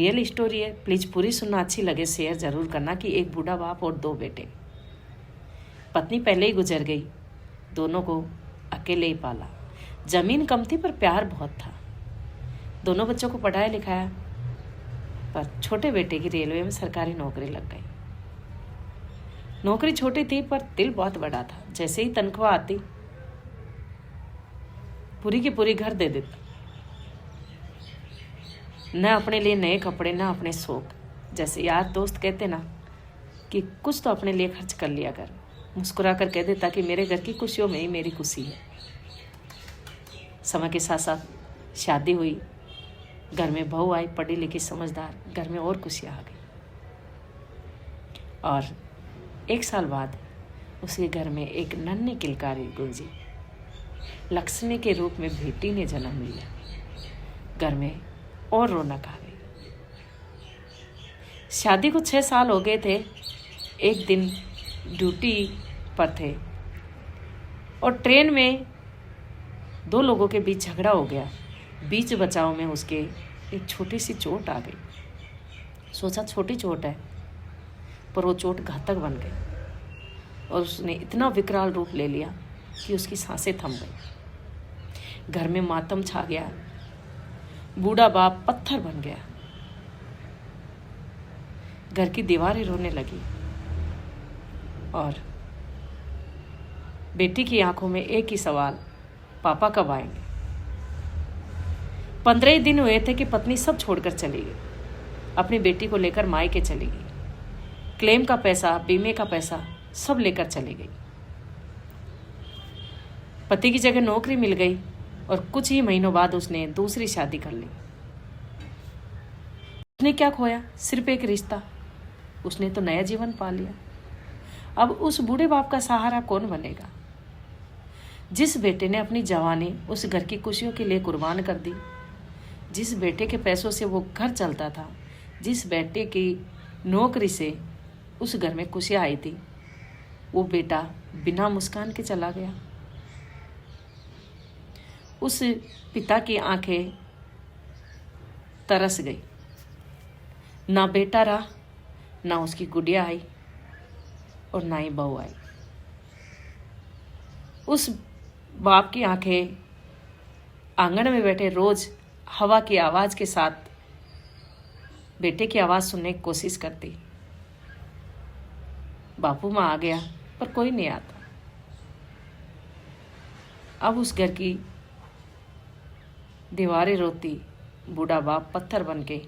Real story है, please पूरी सुनना, अच्छी लगे शेयर जरूर करना। कि एक बूढ़ा बाप और 2 बेटे। पत्नी पहले ही गुजर गई, दोनों को अकेले ही पाला। जमीन कम थी पर प्यार बहुत था। दोनों बच्चों को पढ़ाया लिखाया, पर छोटे बेटे की रेलवे में सरकारी नौकरी लग गई। नौकरी छोटी थी पर दिल बहुत बड़ा था। जैसे ही तनख्वाह आती पूरी की पूरी घर दे देता। न अपने लिए नए कपड़े, न अपने शौक। जैसे यार दोस्त कहते ना कि कुछ तो अपने लिए खर्च कर लिया कर। मुस्कुरा कर कह देता कि मेरे घर की खुशियों में ही मेरी खुशी है। समय के साथ साथ शादी हुई, घर में बहू आई, पढ़ी लिखी समझदार। घर में और खुशियाँ आ गई। और 1 साल बाद उसके घर में एक नन्ही किलकारी गूंजी। लक्ष्मी के रूप में बेटी ने जन्म लिया। घर में और रौनक आ गई। शादी को 6 साल हो गए थे। एक दिन ड्यूटी पर थे और ट्रेन में 2 लोगों के बीच झगड़ा हो गया। बीच बचाव में उसके एक छोटी सी चोट आ गई। सोचा छोटी चोट है, पर वो चोट घातक बन गई और उसने इतना विकराल रूप ले लिया कि उसकी सांसें थम गई। घर में मातम छा गया। बूढ़ा बाप पत्थर बन गया। घर की दीवारें रोने लगी और बेटी की आंखों में एक ही सवाल, पापा कब आएंगे। 15 ही दिन हुए थे कि पत्नी सब छोड़कर चली गई। अपनी बेटी को लेकर मायके चली गई। क्लेम का पैसा, बीमे का पैसा सब लेकर चली गई। पति की जगह नौकरी मिल गई और कुछ ही महीनों बाद उसने दूसरी शादी कर ली। उसने क्या खोया? सिर्फ एक रिश्ता। उसने तो नया जीवन पा लिया। अब उस बूढ़े बाप का सहारा कौन बनेगा? जिस बेटे ने अपनी जवानी उस घर की खुशियों के लिए कुर्बान कर दी, जिस बेटे के पैसों से वो घर चलता था, जिस बेटे की नौकरी से उस घर में खुशियाँ आई थी, वो बेटा बिना मुस्कान के चला गया। उस पिता की आंखें तरस गई। ना बेटा रहा, ना उसकी गुड़िया आई और ना ही बहू आई। उस बाप की आंखें आंगन में बैठे रोज हवा की आवाज के साथ बेटे की आवाज सुनने की कोशिश करती। बापू माँ आ गया पर कोई नहीं आता। अब उस घर की दीवारें रोती, बूढ़ा बाप पत्थर बन के